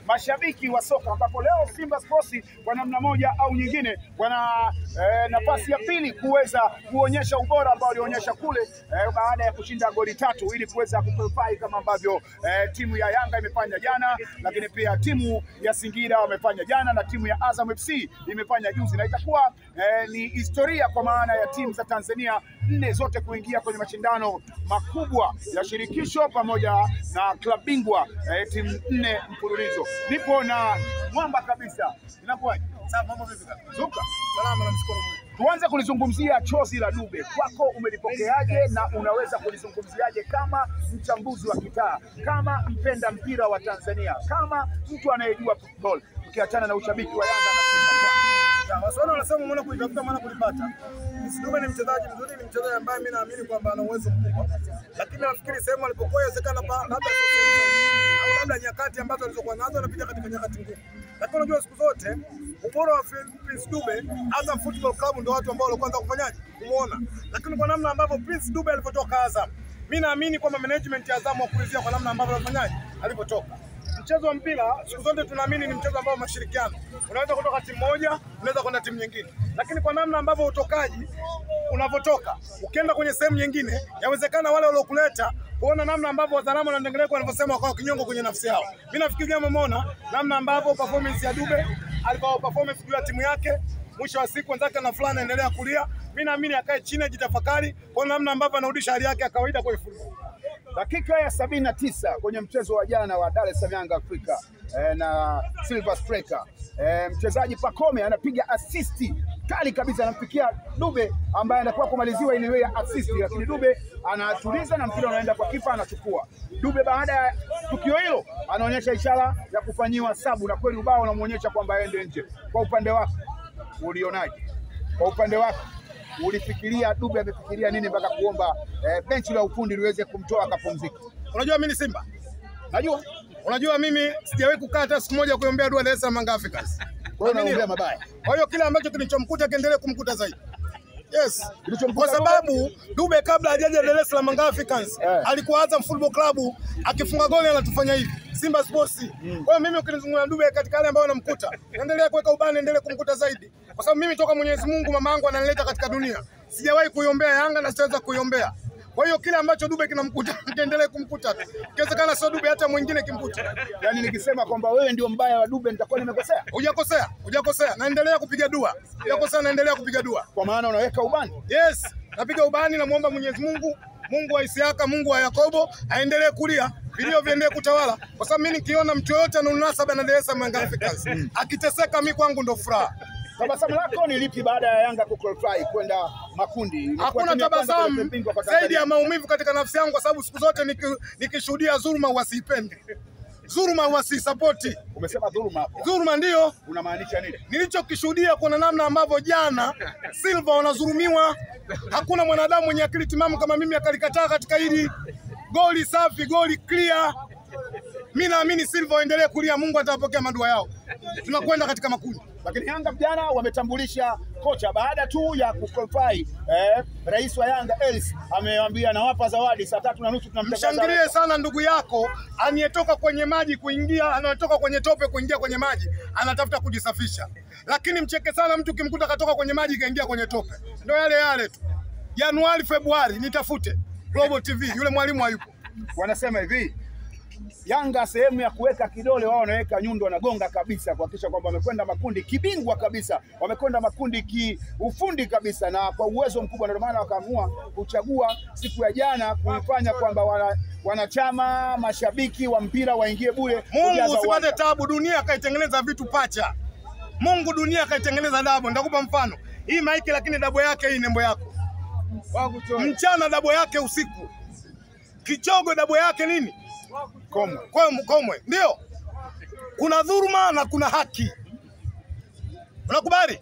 Mashabiki wa soka ambapo leo Simba Sports kwa namna moja au nyingine wana nafasi ya pili kuweza kuonyesha ubora ambao walionyesha kule baada ya kushinda goli 3 ili kuweza kuqualify kama ambavyo timu ya Yanga imefanya jana, lakini pia timu ya Singida wamefanya jana na timu ya Azam FC imefanya juzi, na itakuwa ni historia kwa maana ya timu za Tanzania 4 zote kuingia kwenye mashindano makubwa ya shirikisho pamoja na klabu bingwa timu 4 mfululizo. Nipo na mwamba kabisa. Inakuwaje? Sawa, mambo vipi kaka? Zuka. Salama na mshukuru Mungu. Tuanze kulizungumzia chozi la Dube. Kwako umelipokeaje na unaweza kulizungumziaje kama mchambuzi wa kitaa, kama mpenda mpira wa Tanzania, kama mtu anayejua football, ukiachana na ushabiki wa Yanga na Simba? Waswahili wanasema umeona kuitafuta maana kulipata. Dube ni mchezaji mzuri, ni mchezaji ambaye mimi naamini kwamba ana uwezo mkubwa. Lakini nafikiri sehemu alipokuwa inawezekana labda au labda nyakati ambazo alizokuwa nazo anapiga katika nyakati ngumu. Lakini unajua siku zote ubora wa Prince Dube, Azam Football Club ndio watu ambao walikuanza kufanyaje? Kumuona. Lakini kwa namna ambavyo Prince Dube alipotoka Azam, mimi naamini kwamba management ya Azam wakulizia kwa namna ambavyo alifanyaje? Alipotoka. Mchezo wa mpira siku zote tunaamini ni mchezo ambao mashirikiano. Unaweza kutoka timu moja, unaweza kwenda timu nyingine. Lakini kwa namna ambavyo utokaji unavotoka, ukienda kwenye sehemu nyingine, yawezekana wale waliokuleta kuona namna ambavyo wazalamo na ndengeleko wanavyosema kwa kinyongo kwenye nafsi yao. Mimi nafikiri kama umeona namna ambavyo performance ya Dube alikuwa performance juu ya timu yake, mwisho wa siku wenzake na fulani endelea kulia. Mimi naamini akae chini ajitafakari kwa namna ambavyo anarudisha hali yake ya kawaida kwa football. Dakika ya 79 kwenye mchezo wa jana wa Dar es Salaam Yanga Afrika na Silver Striker, mchezaji Pacome anapiga assist kali kabisa, anamfikia Dube ambaye anakuwa kumaliziwa ile ya assist, lakini Dube anatuliza na mpira unaenda kwa kipa, anachukua. Dube baada ya tukio hilo anaonyesha ishara ya kufanyiwa sabu, na kweli ubao unamuonyesha kwamba aende nje. Kwa upande wako ulionaje? Kwa upande wako ulifikiria Dube amefikiria nini mpaka kuomba benchi la ufundi liweze kumtoa akapumzika? Unajua mimi ni Simba. Unajua mimi sijawahi kukaa hata siku moja kuombea dua Dar es Salaam Africans. Kwa hiyo naombea mabaya. Kwa hiyo kile ambacho kilichomkuta kiendelee kumkuta zaidi. Yes. Kwa sababu Dube kabla hajaja Dar es Salaam Africans alikuwa Azam Football Club, akifunga goli anatufanya hivi Simba Sports. Kwa hiyo mimi ukinizungumza Dube katika yale ambayo anamkuta, endelea kuweka ubani, endelee kumkuta zaidi. Kwa sababu mimi toka Mwenyezi Mungu mama yangu ananileta katika dunia, sijawahi kuiombea Yanga na siweza kuiombea. Kwa hiyo kile ambacho Dube kinamkuta kiendelee kumkuta. Ikiwezekana sio Dube hata mwingine kimkuta. Yaani nikisema kwamba wewe ndio mbaya wa Dube nitakuwa nimekosea? Hujakosea. Naendelea kupiga dua. Hujakosea, naendelea kupiga dua. Kwa maana unaweka ubani? Yes, napiga ubani na muomba Mwenyezi Mungu, Mungu wa Isiaka, Mungu wa Yakobo aendelee kulia, vilio viendelee kutawala. Kwa sababu mimi nikiona mtu yote anunasaba na Dar es Salaam Africans akiteseka, mimi kwangu ndo furaha. Tabasamu lako ni lipi baada ya Yanga kuqualify kwenda makundi? Hakuna tabasamu zaidi ya maumivu katika nafsi yangu, kwa sababu siku zote nikishuhudia dhuluma wasiipende. Dhuluma wasisapoti. Umesema dhuluma hapo. Dhuluma ndio. Unamaanisha nini? Nilichokishuhudia kuna namna ambavyo jana Silva wanadhulumiwa. Hakuna mwanadamu mwenye akili timamu kama mimi akalikataa katika hili. Goli safi, goli clear. Mimi naamini Silva waendelee kulia, Mungu atapokea madua yao. Tunakwenda katika makundi. Lakini Yanga jana wametambulisha kocha baada tu ya kuqualify. Rais wa Yanga Els amewaambia nawapa zawadi saa 3:30 tunamtangaza. Mshangilie sana ndugu yako aniyetoka kwenye maji kuingia, anatoka kwenye tope kuingia kwenye maji, anatafuta kujisafisha. Lakini mcheke sana mtu kimkuta katoka kwenye maji kaingia kwenye tope. Ndio yale tu. Januari, Februari nitafute Global TV, yule mwalimu hayupo. Wanasema hivi, Yanga sehemu ya kuweka kidole, wao wanaweka nyundo, wanagonga kabisa kuhakikisha kwamba wamekwenda makundi kibingwa kabisa, wamekwenda makundi kiufundi kabisa, na kwa uwezo mkubwa. Ndio maana wakaamua kuchagua siku ya jana kuifanya kwamba wanachama mashabiki wa mpira waingie bure. Mungu usipate tabu, dunia kaitengeneza vitu pacha. Mungu dunia kaitengeneza dabo. Nitakupa mfano. Hii maiki lakini dabo yake hii nembo yako. Mchana dabo yake usiku. Kichogo dabo yake nini? Komwe. Ndio. Kuna dhuluma na kuna haki. Unakubali?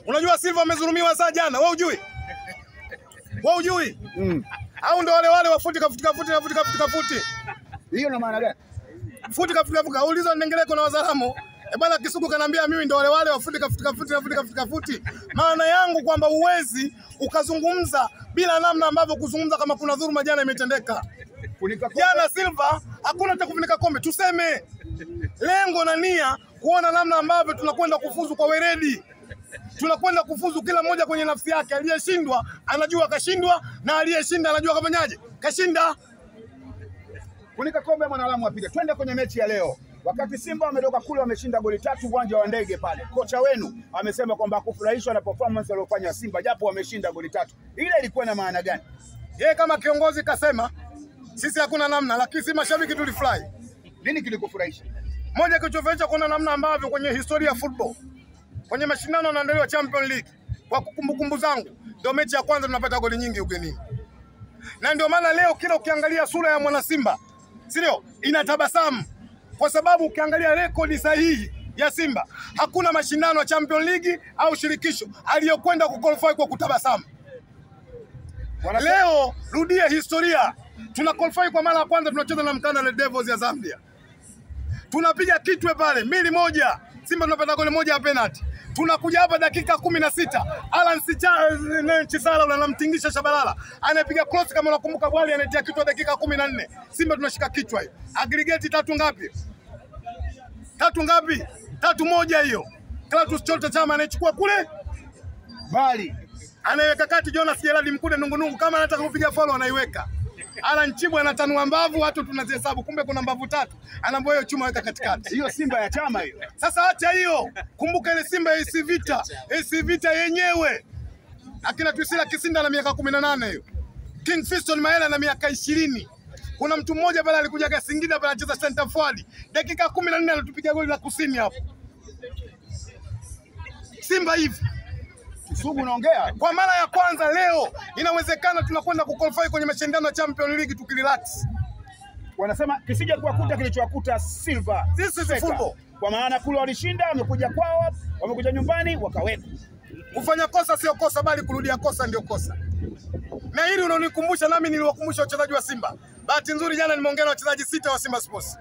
Unajua Silva amezulumiwa saa jana, wewe hujui? Wewe hujui? Au ndio wale wafuti kafuti. Hiyo ina maana gani? Futi kafuti. Uliza Ndengeleko na wazalamo. Bwana Kisugu kanambia mimi ndio wale wafuti kafuti. Maana yangu kwamba uwezi ukazungumza bila namna ambavyo kuzungumza kama kuna dhuluma jana imetendeka. Jana Silva hakuna cha kufunika kombe, tuseme Lengo na nia kuona namna ambavyo tunakwenda kufuzu kwa weledi. Tunakwenda kufuzu kila mmoja kwenye nafsi yake. Aliyeshindwa anajua kashindwa na aliyeshinda anajua kafanyaje, kashinda. Kunika kombe Mwanalamu apige. Twende kwenye mechi ya leo. Wakati Simba wametoka kule wameshinda goli 3 uwanja wa ndege pale. Kocha wenu amesema kwamba hakufurahishwa na performance aliyofanya Simba japo wameshinda goli 3. Ile ilikuwa na maana gani? Yeye kama kiongozi kasema sisi hakuna namna, lakini si mashabiki tulifurahi. Nini kilikufurahisha? Moja kilichofurahisha kuna namna ambavyo kwenye historia ya football, kwenye mashindano yanayoendelea Champions League, kwa kumbukumbu zangu ndio mechi ya kwanza tunapata goli nyingi ugenini. Na ndio maana leo kila ukiangalia sura ya mwana Simba, sio inatabasamu, kwa sababu ukiangalia rekodi sahihi ya Simba hakuna mashindano ya Champions League au shirikisho aliyokwenda kuqualify kwa kutabasamu. Leo rudia historia, tuna qualify kwa mara ya kwanza, tunacheza na Mkana Devils ya Zambia. Tunapiga Kitwe pale 2-1, Simba tunapata goli moja ya penalty. Tunakuja hapa dakika 16, Alan Chisala anamtingisha Shabalala, anapiga cross kama unakumbuka, bwali anatia Kitwe dakika 14. Simba tunashika kichwa hiyo. Aggregate 3 ngapi? 3-1 hiyo. Clatous Chota Chama anachukua kule Bali anaiweka kati, Jonas Gerald Mkude nungunungu kama anataka kupiga follow anaiweka. Alan Chibu anatanua mbavu, watu tunazihesabu, kumbe kuna mbavu 3. Anaambia hiyo chuma weka katikati. hiyo Simba ya Chama hiyo. Sasa acha hiyo. Kumbuka ile Simba ya AC Vita yenyewe. Akina Twisila Kisinda na miaka 18 hiyo. King Fiston Maela na miaka 20. Kuna mtu mmoja pale alikuja Singida pale anacheza center forward. Dakika 14 anatupiga goli la kusini hapo. Simba hivi. Kisugu unaongea. Kwa mara ya kwanza leo inawezekana tunakwenda kuqualify kwenye mashindano ya Champions League tukirelax. Wanasema kisije kuwakuta kilichowakuta Silva. This is football. Kwa maana kule walishinda, wamekuja kwao, wamekuja nyumbani wakaweka. Kufanya kosa sio kosa, bali kurudia kosa ndio kosa. Na hili unanikumbusha nami niliwakumbusha wachezaji wa Simba. Bahati nzuri jana nimeongea na wachezaji 6 wa Simba Sports.